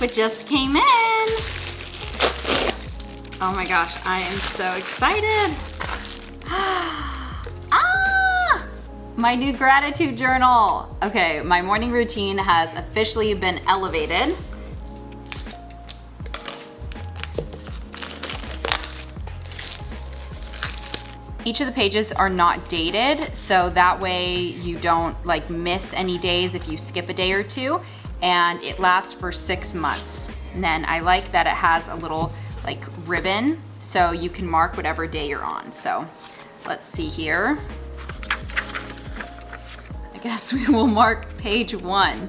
what just came in. Oh my gosh, I am so excited. My new gratitude journal. Okay, my morning routine has officially been elevated. Each of the pages are not dated, so that way you don't like miss any days if you skip a day or two, and it lasts for 6 months. And then I like that it has a little like ribbon, so you can mark whatever day you're on. So let's see here. I guess we will mark page 1.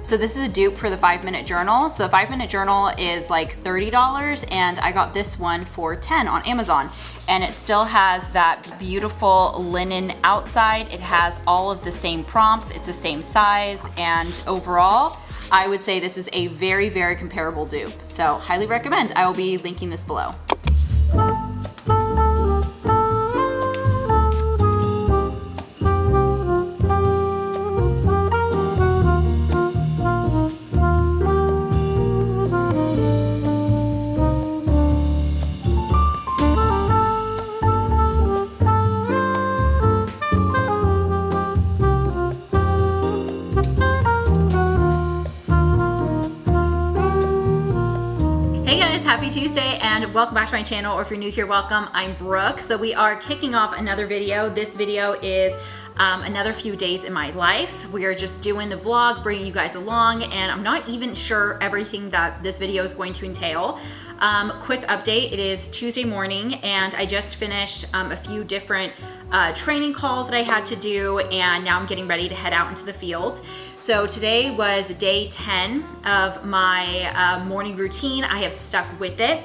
So this is a dupe for the 5-minute journal. So the 5-minute journal is like $30, and I got this one for $10 on Amazon. And it still has that beautiful linen outside. It has all of the same prompts. It's the same size, and overall, I would say this is a very, very comparable dupe. So highly recommend. I will be linking this below. Happy Tuesday and welcome back to my channel, or if you're new here, welcome. I'm Brooke. So we are kicking off another video. This video is another few days in my life. We are just doing the vlog, bringing you guys along, and I'm not even sure everything that this video is going to entail. Quick update, it is Tuesday morning and I just finished a few different training calls that I had to do, and now I'm getting ready to head out into the field. So today was day 10 of my morning routine. I have stuck with it.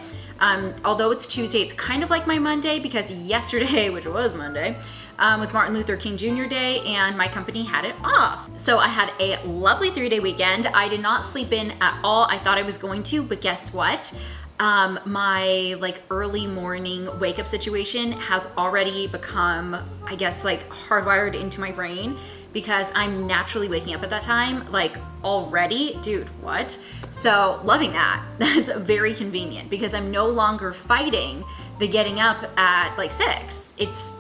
Although it's Tuesday, it's kind of like my Monday, because yesterday, which was Monday, was Martin Luther King Jr. Day, and my company had it off. So I had a lovely 3-day weekend. I did not sleep in at all. I thought I was going to, but guess what? My like early morning wake up situation has already become, I guess, like hardwired into my brain, because I'm naturally waking up at that time, like already, dude, what? So loving that. That's very convenient, because I'm no longer fighting the getting up at like 6. It's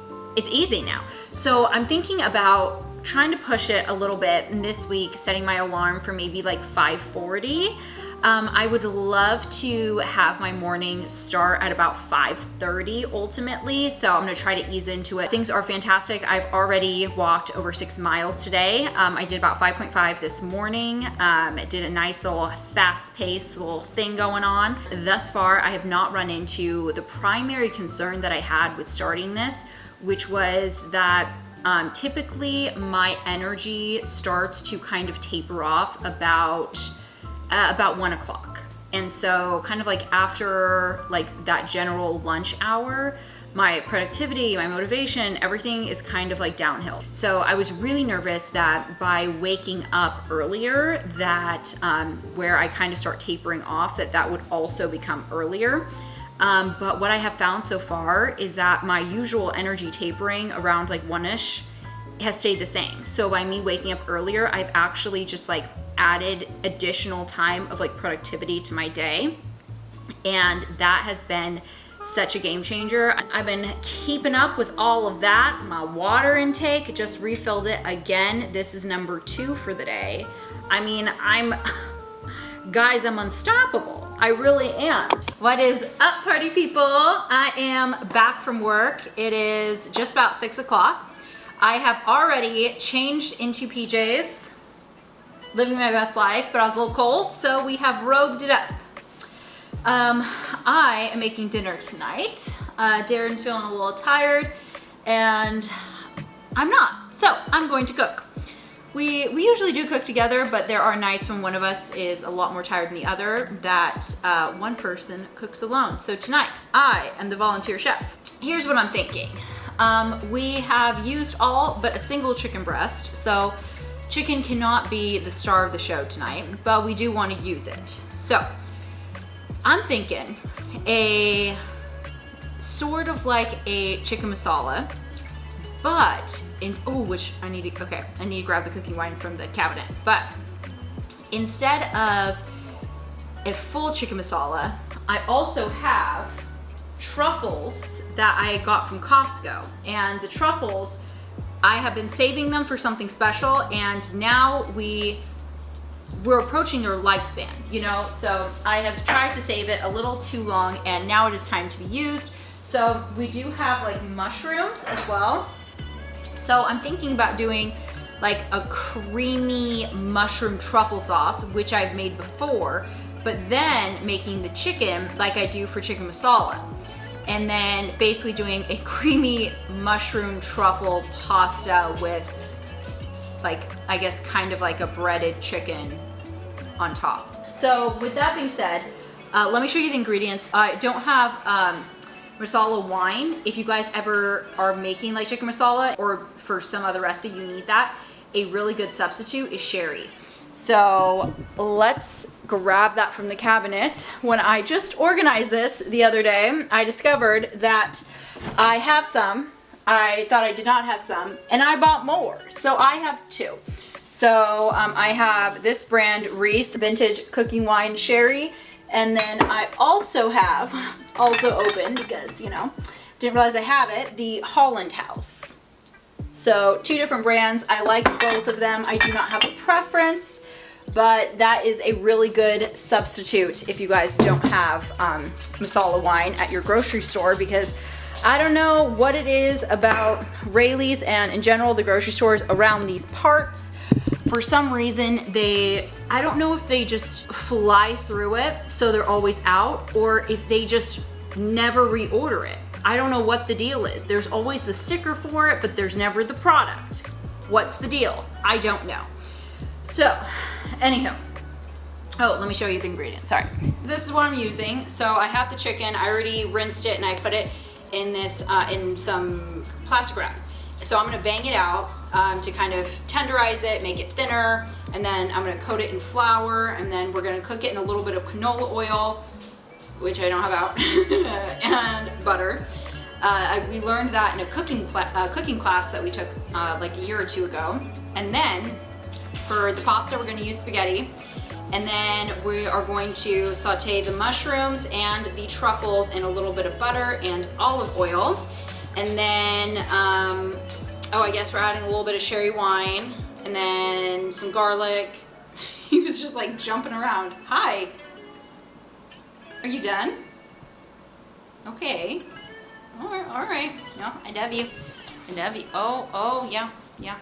easy now. So I'm thinking about trying to push it a little bit, and this week setting my alarm for maybe like 5:40. I would love to have my morning start at about 5:30 ultimately, so I'm gonna try to ease into it. Things are fantastic. I've already walked over 6 miles today. I did about 5.5 this morning. Did a nice little fast-paced little thing going on. Thus far, I have not run into the primary concern that I had with starting this, which was that typically my energy starts to kind of taper off about 1 o'clock. And so kind of like after like that general lunch hour, my productivity, my motivation, everything is kind of like downhill. So I was really nervous that by waking up earlier, that where I kind of start tapering off, that would also become earlier. But what I have found so far is that my usual energy tapering around like 1-ish has stayed the same. So by me waking up earlier, I've actually just like added additional time of like productivity to my day, and that has been such a game changer. I've been keeping up with all of that. My water intake, just refilled it again. This is number 2 for the day. I mean, guys, I'm unstoppable. I really am. What is up, party people? I am back from work. It is just about 6 o'clock. I have already changed into PJs, living my best life, but I was a little cold, so we have robed it up. I am making dinner tonight. Darren's feeling a little tired, and I'm not, so I'm going to cook. We usually do cook together, but there are nights when one of us is a lot more tired than the other, that one person cooks alone. So tonight, I am the volunteer chef. Here's what I'm thinking. We have used all but a single chicken breast, so chicken cannot be the star of the show tonight, but we do want to use it. So I'm thinking a sort of like a chicken masala, but which I need to grab the cooking wine from the cabinet. But instead of a full chicken masala. I also have truffles that I got from Costco, and the truffles, I have been saving them for something special, and now we're approaching their lifespan, you know, so I have tried to save it a little too long, and now it is time to be used. So we do have like mushrooms as well. So I'm thinking about doing like a creamy mushroom truffle sauce, which I've made before, but then making the chicken like I do for chicken masala. And then basically doing a creamy mushroom truffle pasta with like, I guess kind of like a breaded chicken on top. So with that being said, let me show you the ingredients. I don't have masala wine. If you guys ever are making like chicken masala or for some other recipe you need that, a really good substitute is sherry. So let's grab that from the cabinet. When I just organized this the other day, I discovered that I have some. I thought I did not have some, and I bought more. So I have two. So I have this brand, Reese Vintage Cooking Wine Sherry, and then I also have, also opened because, you know, didn't realize I have it, the Holland House. So two different brands. I like both of them. I do not have a preference, but that is a really good substitute if you guys don't have masala wine at your grocery store, because I don't know what it is about Rayleigh's and in general the grocery stores around these parts. For some reason, I don't know if they just fly through it so they're always out, or if they just never reorder it. I don't know what the deal is. There's always the sticker for it, but there's never the product. What's the deal? I don't know. So, anywho. Oh, let me show you the ingredients, sorry. This is what I'm using. So I have the chicken, I already rinsed it and I put it in this, in some plastic wrap. So I'm gonna bang it out to kind of tenderize it, make it thinner, and then I'm gonna coat it in flour, and then we're gonna cook it in a little bit of canola oil, which I don't have out, and butter. We learned that in a cooking class that we took like a year or two ago. And then for the pasta, we're gonna use spaghetti. And then we are going to saute the mushrooms and the truffles in a little bit of butter and olive oil. And then, oh, I guess we're adding a little bit of sherry wine and then some garlic. He was just like jumping around. Hi. Are you done? Okay. All right. No, I love you. I love you. Oh, yeah.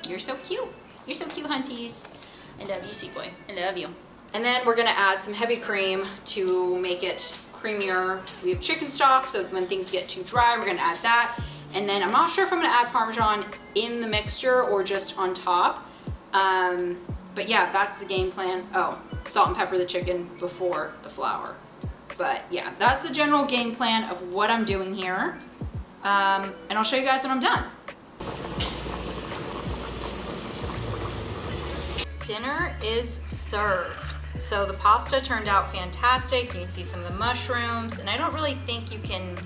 You're so cute. You're so cute, hunties. I love you, sweet boy. I love you. And then we're gonna add some heavy cream to make it creamier. We have chicken stock, so when things get too dry, we're gonna add that. And then I'm not sure if I'm gonna add Parmesan in the mixture or just on top. But yeah, that's the game plan. Oh, salt and pepper the chicken before the flour. But yeah, that's the general game plan of what I'm doing here. And I'll show you guys when I'm done. Dinner is served. So the pasta turned out fantastic. You can see some of the mushrooms, and I don't really think you can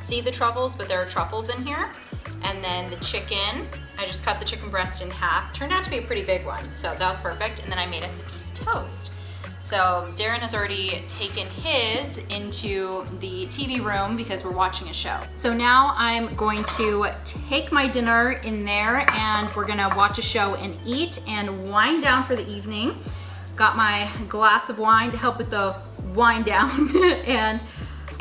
see the truffles, but there are truffles in here. And then the chicken, I just cut the chicken breast in half. Turned out to be a pretty big one, so that was perfect. And then I made us a piece of toast. So Darren has already taken his into the TV room because we're watching a show. So now I'm going to take my dinner in there and we're gonna watch a show and eat and wind down for the evening. Got my glass of wine to help with the wind down and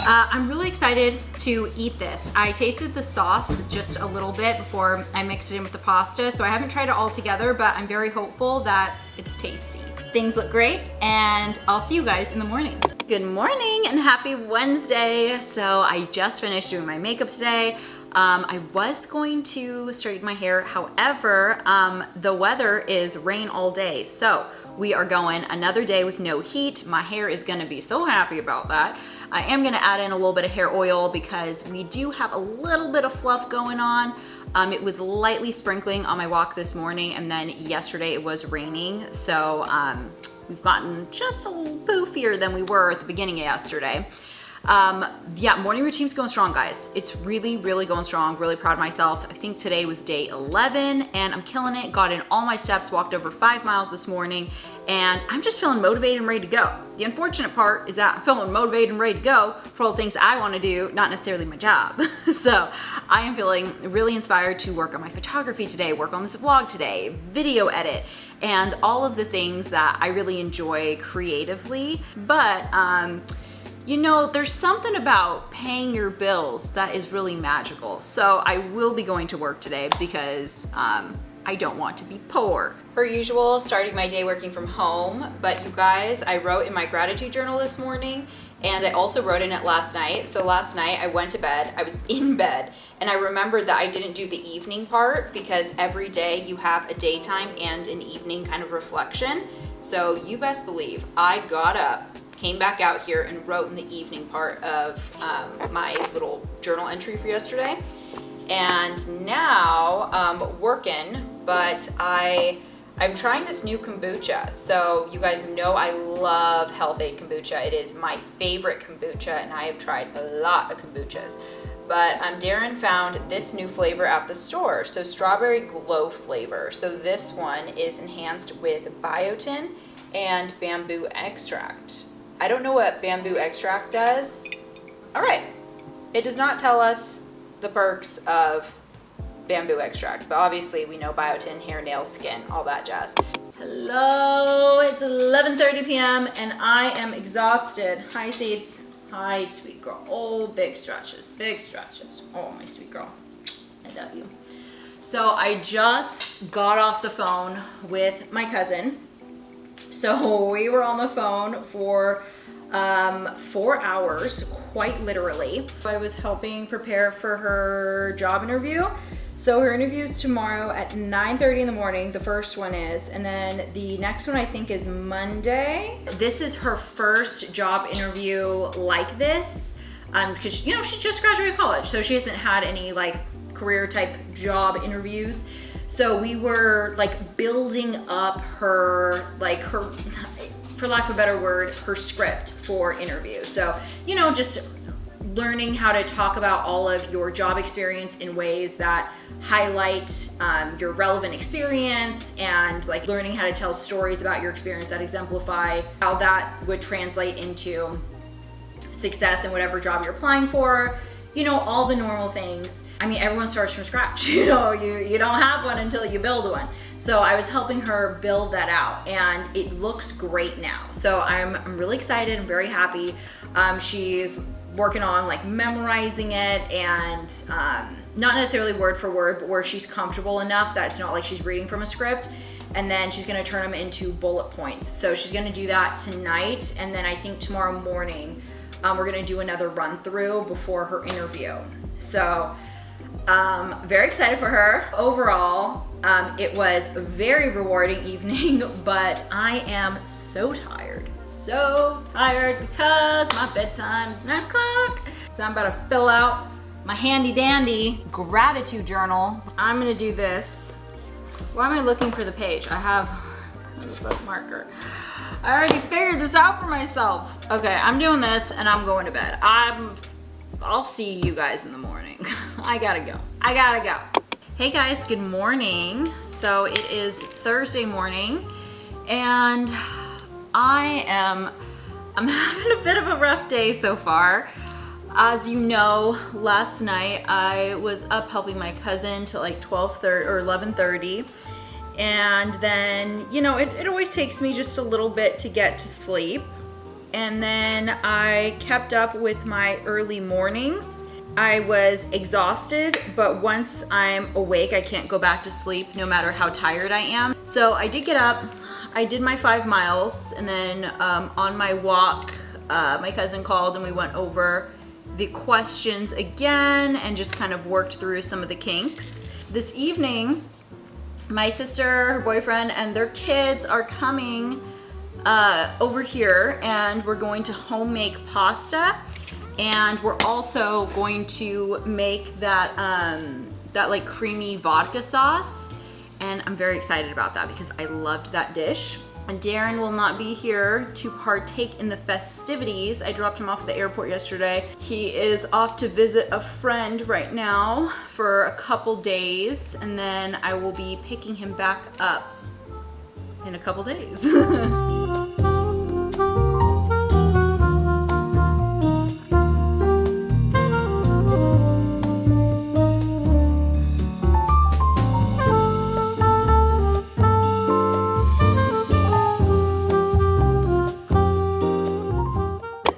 I'm really excited to eat this. I tasted the sauce just a little bit before I mixed it in with the pasta, so I haven't tried it all together, but I'm very hopeful that it's tasty. Things look great, and I'll see you guys in the morning. Good morning and happy Wednesday. So I just finished doing my makeup today. I was going to straighten my hair. However, the weather is rain all day. So we are going another day with no heat. My hair is gonna be so happy about that. I am gonna add in a little bit of hair oil because we do have a little bit of fluff going on. It was lightly sprinkling on my walk this morning, and then yesterday it was raining. So we've gotten just a little poofier than we were at the beginning of yesterday. Yeah, morning routine's going strong, guys. It's really, really going strong. Really proud of myself. I think today was day 11 and I'm killing it. Got in all my steps, walked over 5 miles this morning, and I'm just feeling motivated and ready to go. The unfortunate part is that I'm feeling motivated and ready to go for all the things I want to do, not necessarily my job. So I am feeling really inspired to work on my photography today, work on this vlog today, video edit, and all of the things that I really enjoy creatively. But you know, there's something about paying your bills that is really magical. So I will be going to work today because I don't want to be poor. Per usual, starting my day working from home, but you guys, I wrote in my gratitude journal this morning, and I also wrote in it last night. So last night I went to bed, I was in bed, and I remembered that I didn't do the evening part because every day you have a daytime and an evening kind of reflection. So you best believe I got up, came back out here and wrote in the evening part of my little journal entry for yesterday. And now working, but I'm trying this new kombucha. So you guys know I love Health Aid kombucha. It is my favorite kombucha, and I have tried a lot of kombuchas. But Darren found this new flavor at the store, so strawberry glow flavor. So this one is enhanced with biotin and bamboo extract. I don't know what bamboo extract does. All right, it does not tell us the perks of bamboo extract, but obviously we know biotin, hair, nails, skin, all that jazz. Hello, it's 11:30 p.m. and I am exhausted. Hi, Seeds. Hi, sweet girl. Oh, big stretches, big stretches. Oh, my sweet girl, I love you. So I just got off the phone with my cousin. So we were on the phone for 4 hours, quite literally. I was helping prepare for her job interview. So her interview is tomorrow at 9:30 in the morning, the first one is, and then the next one I think is Monday. This is her first job interview like this, because you know, she just graduated college, so she hasn't had any like career type job interviews. So we were like building up her, like her, for lack of a better word, her script for interview. So, you know, just learning how to talk about all of your job experience in ways that highlight your relevant experience, and like learning how to tell stories about your experience that exemplify how that would translate into success in whatever job you're applying for. You know, all the normal things. I mean, everyone starts from scratch. You know, you don't have one until you build one. So I was helping her build that out, and it looks great now. So I'm really excited. I'm very happy. She's working on like memorizing it, and not necessarily word for word, but where she's comfortable enough that it's not like she's reading from a script. And then she's gonna turn them into bullet points. So she's gonna do that tonight, and then I think tomorrow morning we're gonna do another run through before her interview. So very excited for her. Overall, it was a very rewarding evening, but I am so tired because my bedtime is 9 o'clock. So I'm about to fill out my handy dandy gratitude journal. I'm gonna do this. Why am I looking for the page? I have a bookmarker. I already figured this out for myself. Okay, I'm doing this and I'm going to bed. I'll see you guys in the morning. I gotta go. Hey guys, good morning. So it is Thursday morning, and I'm having a bit of a rough day so far. As you know, last night I was up helping my cousin till like 12:30 or 11:30. And then, you know, it always takes me just a little bit to get to sleep. And then I kept up with my early mornings. I was exhausted, but once I'm awake, I can't go back to sleep no matter how tired I am. So I did get up, I did my 5 miles, and then on my walk, my cousin called and we went over the questions again and just kind of worked through some of the kinks. This evening, my sister, her boyfriend, and their kids are coming over here, and we're going to home make pasta, and we're also going to make that that like creamy vodka sauce, and I'm very excited about that because I loved that dish. And Darren will not be here to partake in the festivities. I dropped him off at the airport yesterday. He is off to visit a friend right now for a couple days, and then I will be picking him back up in a couple days.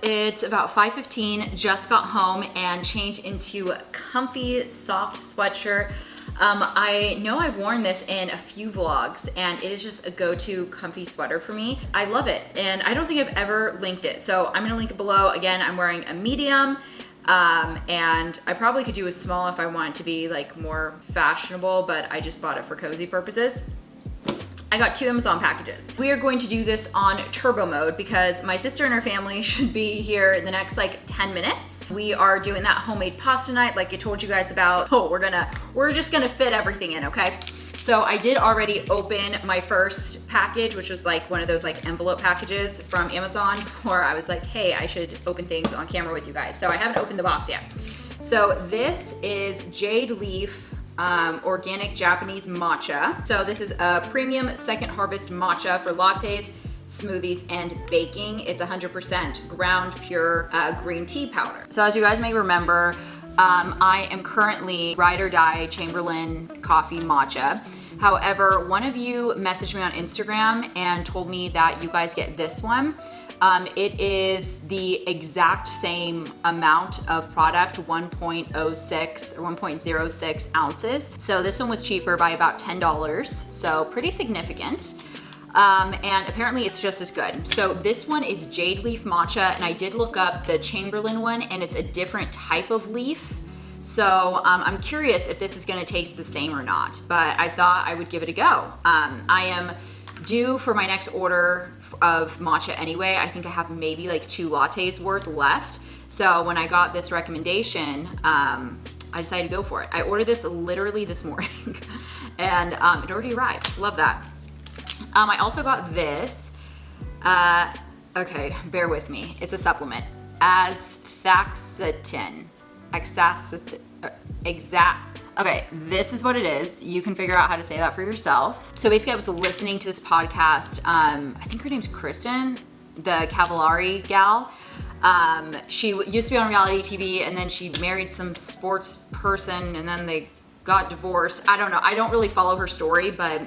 It's about 5:15, just got home and changed into a comfy, soft sweatshirt. I know I've worn this in a few vlogs and it is just a go-to comfy sweater for me. I love it and I don't think I've ever linked it. So I'm gonna link it below. Again, I'm wearing a medium and I probably could do a small if I wanted to be like more fashionable, but I just bought it for cozy purposes. I got 2 Amazon packages. We are going to do this on turbo mode because my sister and her family should be here in the next like 10 minutes. We are doing that homemade pasta night like I told you guys about. Oh, we're just gonna fit everything in, okay? So I did already open my first package, which was like one of those like envelope packages from Amazon, where I was like, hey, I should open things on camera with you guys. So I haven't opened the box yet. So this is Jade Leaf organic Japanese matcha. So this is a premium second harvest matcha for lattes, smoothies, and baking. It's 100% ground pure green tea powder. So as you guys may remember, I am currently ride or die Chamberlain coffee matcha. However, one of you messaged me on Instagram and told me that you guys get this one. It is the exact same amount of product, 1.06 or 1.06 ounces. So this one was cheaper by about $10, so pretty significant. And apparently it's just as good. So this one is Jade Leaf Matcha, and I did look up the Chamberlain one, and it's a different type of leaf. So I'm curious if this is gonna taste the same or not, but I thought I would give it a go. I am due for my next order of matcha anyway. I think I have maybe like 2 lattes worth left. So when I got this recommendation, I decided to go for it. I ordered this literally this morning and it already arrived. Love that. I also got this. Okay, bear with me. It's a supplement. ASTAXANTHIN. Okay, this is what it is. You can figure out how to say that for yourself. So basically I was listening to this podcast. I think her name's Kristen, the Cavallari gal. She used to be on reality TV and then she married some sports person and then they got divorced. I don't know. I don't really follow her story, but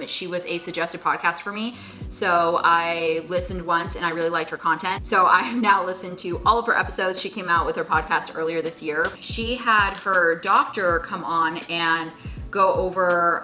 she was a suggested podcast for me. So I listened once and I really liked her content. So I've now listened to all of her episodes. She came out with her podcast earlier this year. She had her doctor come on and go over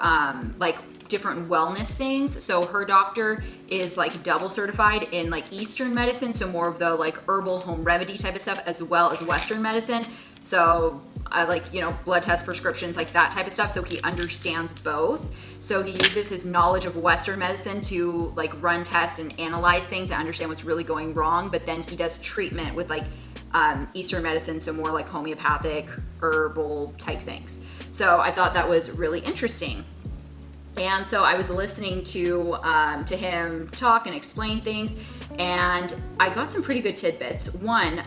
like different wellness things. So her doctor is like double certified in like Eastern medicine, so more of the like herbal home remedy type of stuff, as well as Western medicine. So I like, you know, blood test prescriptions, like that type of stuff. So he understands both. So he uses his knowledge of Western medicine to like run tests and analyze things and understand what's really going wrong. But then he does treatment with like Eastern medicine, so more like homeopathic, herbal type things. So I thought that was really interesting. And so I was listening to him talk and explain things, and I got some pretty good tidbits. One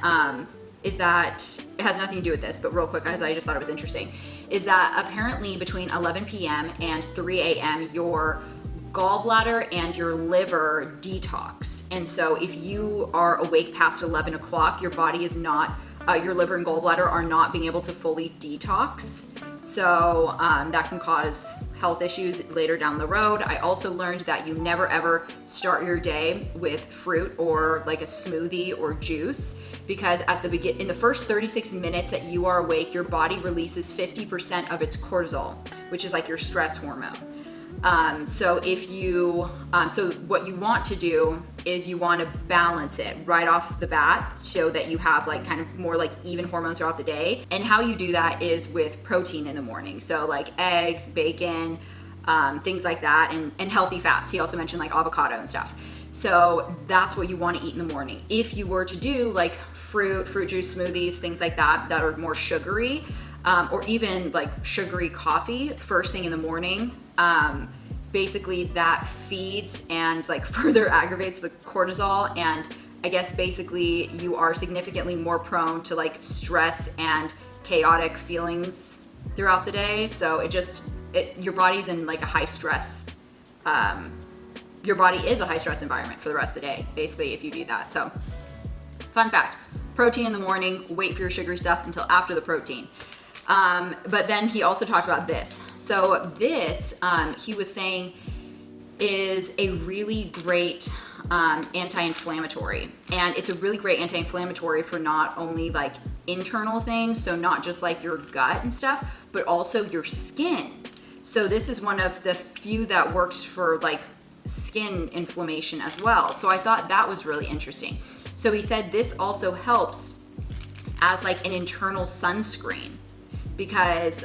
is that, it has nothing to do with this, but real quick, guys, I just thought it was interesting, is that apparently between 11 p.m. and 3 a.m. your gallbladder and your liver detox. And so if you are awake past 11 o'clock, your body is not, your liver and gallbladder are not being able to fully detox. So that can cause health issues later down the road. I also learned that you never ever start your day with fruit or like a smoothie or juice, because at the in the first 36 minutes that you are awake, your body releases 50% of its cortisol, which is like your stress hormone. So if you, so what you want to do is you want to balance it right off the bat so that you have like kind of more like even hormones throughout the day. And how you do that is with protein in the morning. So like eggs, bacon, things like that, and healthy fats. He also mentioned like avocado and stuff. So that's what you want to eat in the morning. If you were to do like fruit juice smoothies, things like that, that are more sugary, or even like sugary coffee first thing in the morning, basically that feeds and like further aggravates the cortisol, and I guess basically you are significantly more prone to like stress and chaotic feelings throughout the day. So your body's in like a high stress your body is a high stress environment for the rest of the day, basically, if you do that. So fun fact, protein in the morning, wait for your sugary stuff until after the protein. But then he also talked about this. So this, he was saying, is a really great anti-inflammatory, and it's a really great anti-inflammatory for not only like internal things, so not just like your gut and stuff, but also your skin. So this is one of the few that works for like skin inflammation as well. So I thought that was really interesting. So he said this also helps as like an internal sunscreen, because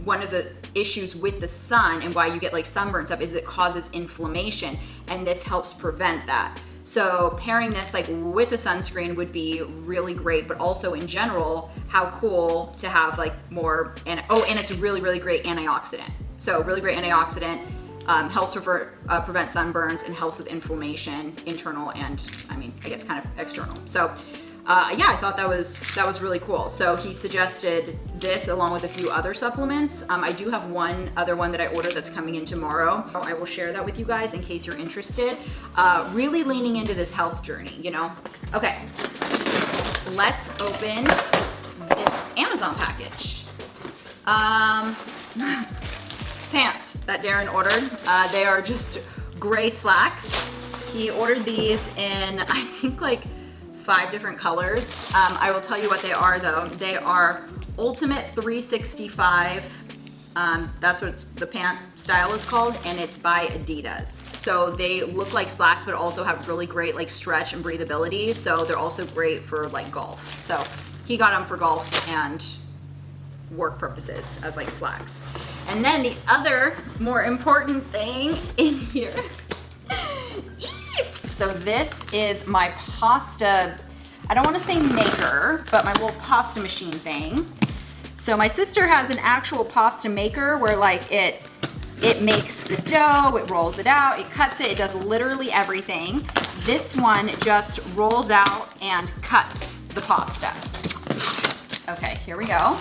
one of the issues with the sun and why you get like sunburn stuff is it causes inflammation, and this helps prevent that. So pairing this like with a sunscreen would be really great, but also in general, how cool to have like more, and it's a really, really great antioxidant. So really great antioxidant, helps prevent sunburns and helps with inflammation, internal and I guess kind of external. So yeah, I thought that was really cool. So he suggested this along with a few other supplements. I do have one other one that I ordered that's coming in tomorrow. I will share that with you guys in case you're interested. Really leaning into this health journey, you know? Okay, let's open this Amazon package. Pants that Darren ordered. They are just gray slacks. He ordered these in, I think, like 5 different colors. I will tell you what they are though. They are Ultimate 365. That's what the pant style is called, and it's by Adidas. So they look like slacks, but also have really great like stretch and breathability. So they're also great for like golf. So he got them for golf and work purposes as like slacks. And then the other more important thing in here. So this is my pasta, I don't want to say maker, but my little pasta machine thing. So my sister has an actual pasta maker where like it makes the dough, it rolls it out, it cuts it, it does literally everything. This one just rolls out and cuts the pasta. Okay, here we go.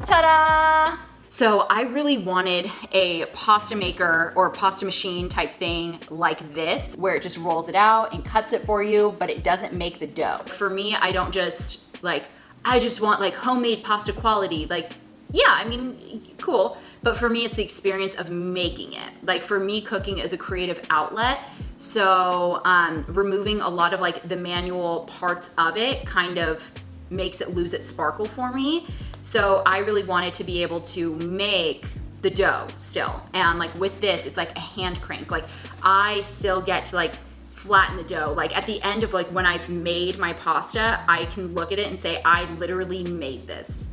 Ta-da! So I really wanted a pasta maker or pasta machine type thing like this, where it just rolls it out and cuts it for you, but it doesn't make the dough. For me, I don't just like, I just want like homemade pasta quality. Like, yeah, I mean, cool. But for me, it's the experience of making it. Like for me, cooking is a creative outlet. So removing a lot of like the manual parts of it kind of makes it lose its sparkle for me. So I really wanted to be able to make the dough still. And like with this, it's like a hand crank. Like I still get to like flatten the dough. Like at the end of like when I've made my pasta, I can look at it and say, I literally made this.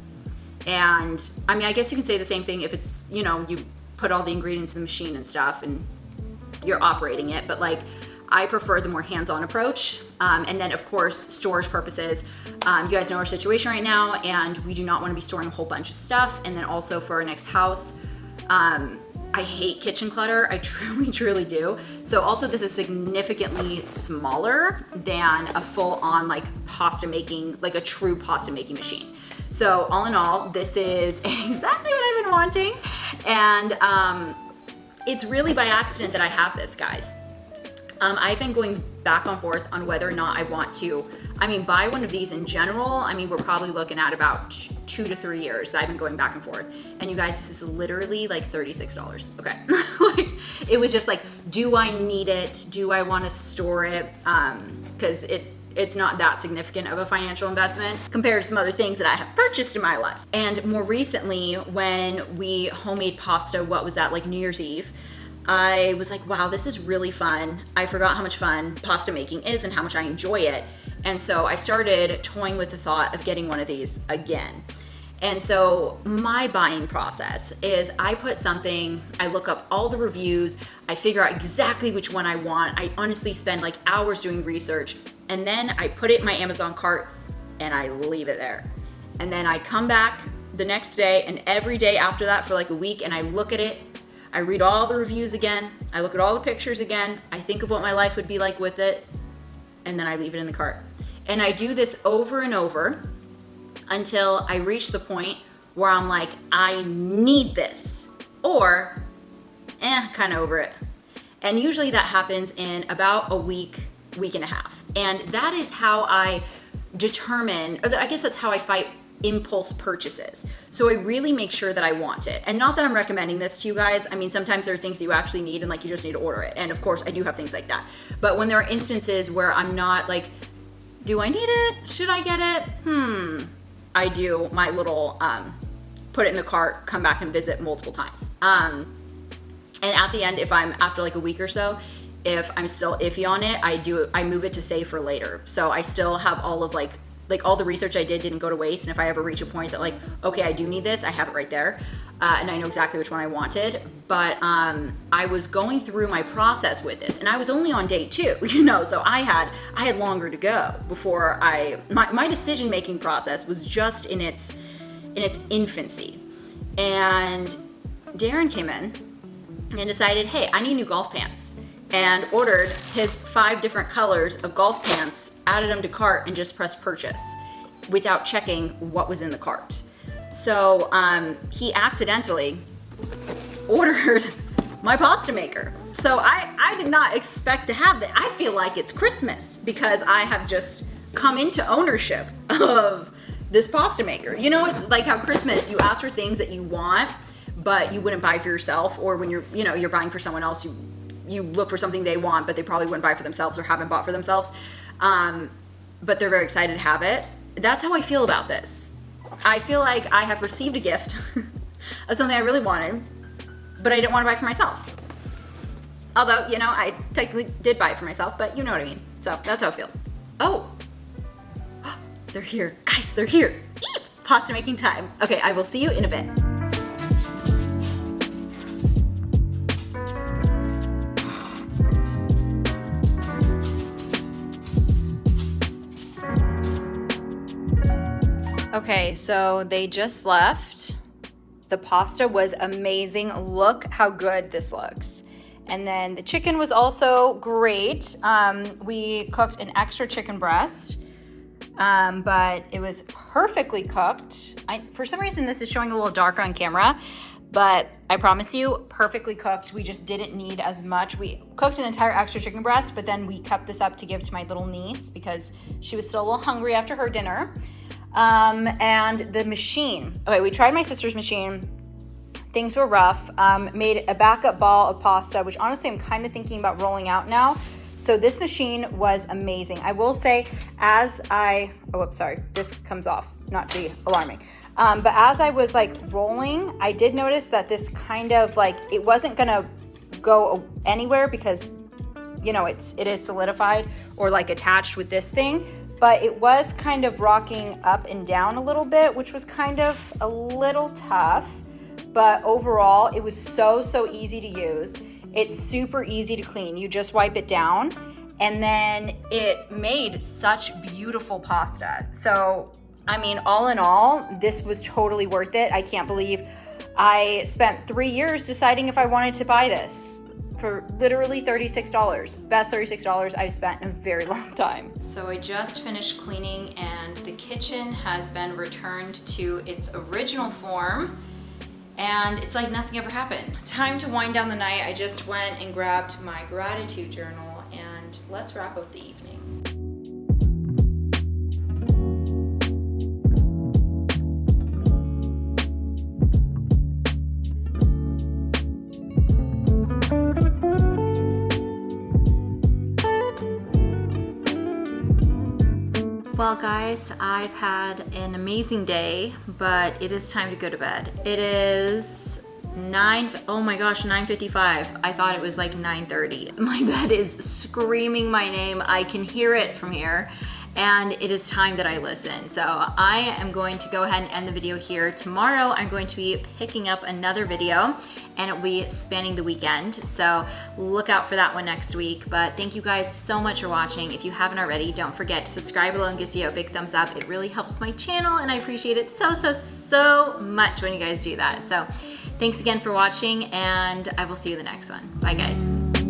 And I mean, I guess you can say the same thing if it's, you know, you put all the ingredients in the machine and stuff and you're operating it, but like I prefer the more hands-on approach. And then of course, storage purposes. You guys know our situation right now, and we do not want to be storing a whole bunch of stuff. And then also for our next house, I hate kitchen clutter. I truly, truly do. So also this is significantly smaller than a full-on like pasta making, like a true pasta making machine. So all in all, this is exactly what I've been wanting. And it's really by accident that I have this, guys. I've been going back and forth on whether or not I want to, buy one of these in general. We're probably looking at about 2 to 3 years that I've been going back and forth. And you guys, this is literally like $36. Okay. Like, it was just like, do I need it? Do I want to store it? Because it's not that significant of a financial investment compared to some other things that I have purchased in my life. And more recently, when we homemade pasta, what was that, like New Year's Eve, I was like, wow, this is really fun. I forgot how much fun pasta making is and how much I enjoy it. And so I started toying with the thought of getting one of these again. And so my buying process is I put something, I look up all the reviews, I figure out exactly which one I want. I honestly spend like hours doing research, and then I put it in my Amazon cart and I leave it there. And then I come back the next day and every day after that for like a week, and I look at it, I read all the reviews again, I look at all the pictures again, I think of what my life would be like with it, and then I leave it in the cart. And I do this over and over. until I reach the point where I'm like, I need this, or kind of over it. And usually that happens in about a week, week and a half. And that is how I determine, or I guess that's how I fight impulse purchases. So I really make sure that I want it. And not that I'm recommending this to you guys. I mean, sometimes there are things that you actually need and like you just need to order it. And of course I do have things like that. But when there are instances where I'm not like, do I need it? Should I get it? I do my little, put it in the cart, come back and visit multiple times. And at the end, if I'm after like a week or so, if I'm still iffy on it, I move it to save for later. So I still have all of like all the research I didn't go to waste. And if I ever reach a point that like, okay, I do need this, I have it right there. And I know exactly which one I wanted. But I was going through my process with this, and I was only on day 2, you know, so I had longer to go before my decision-making process was just in its infancy. And Darren came in and decided, hey, I need new golf pants, and ordered his 5 different colors of golf pants, added them to cart, and just pressed purchase without checking what was in the cart. So he accidentally ordered my pasta maker. So I did not expect to have that. I feel like it's Christmas because I have just come into ownership of this pasta maker. You know, it's like how Christmas, you ask for things that you want, but you wouldn't buy for yourself, or when you're buying for someone else, you look for something they want, but they probably wouldn't buy for themselves or haven't bought for themselves. But they're very excited to have it. That's how I feel about this. I feel like I have received a gift of something I really wanted, but I didn't want to buy for myself. Although, you know, I technically did buy it for myself, but you know what I mean. So that's how it feels. Oh, they're here. Guys, they're here. Eep! Pasta making time. Okay, I will see you in a bit. Okay, so they just left. The pasta was amazing. Look how good this looks. And then the chicken was also great. We cooked an extra chicken breast, but it was perfectly cooked. For some reason, this is showing a little darker on camera, but I promise you, perfectly cooked. We just didn't need as much. We cooked an entire extra chicken breast, but then we kept this up to give to my little niece because she was still a little hungry after her dinner. And the machine. Okay, we tried my sister's machine. Things were rough. Made a backup ball of pasta, which honestly I'm kind of thinking about rolling out now. So this machine was amazing. I will say, this comes off, not to be alarming. But as I was like rolling, I did notice that this kind of like, it wasn't gonna go anywhere because, you know, it is solidified or like attached with this thing. But it was kind of rocking up and down a little bit, which was kind of a little tough. But overall, it was so easy to use. It's super easy to clean. You just wipe it down, and then it made such beautiful pasta. So, I mean, all in all, this was totally worth it. I can't believe I spent 3 years deciding if I wanted to buy this. For literally $36. Best $36 I've spent in a very long time. So I just finished cleaning and the kitchen has been returned to its original form, and it's like nothing ever happened. Time to wind down the night. I just went and grabbed my gratitude journal, and let's wrap up the evening. Well guys, I've had an amazing day, but it is time to go to bed. It is 9:55. I thought it was like 9:30. My bed is screaming my name. I can hear it from here, and it is time that I listen. So I am going to go ahead and end the video here. Tomorrow I'm going to be picking up another video, and it will be spanning the weekend. So look out for that one next week. But thank you guys so much for watching. If you haven't already, don't forget to subscribe below and give you a big thumbs up. It really helps my channel, and I appreciate it so much when you guys do that. So thanks again for watching, and I will see you in the next one. Bye guys.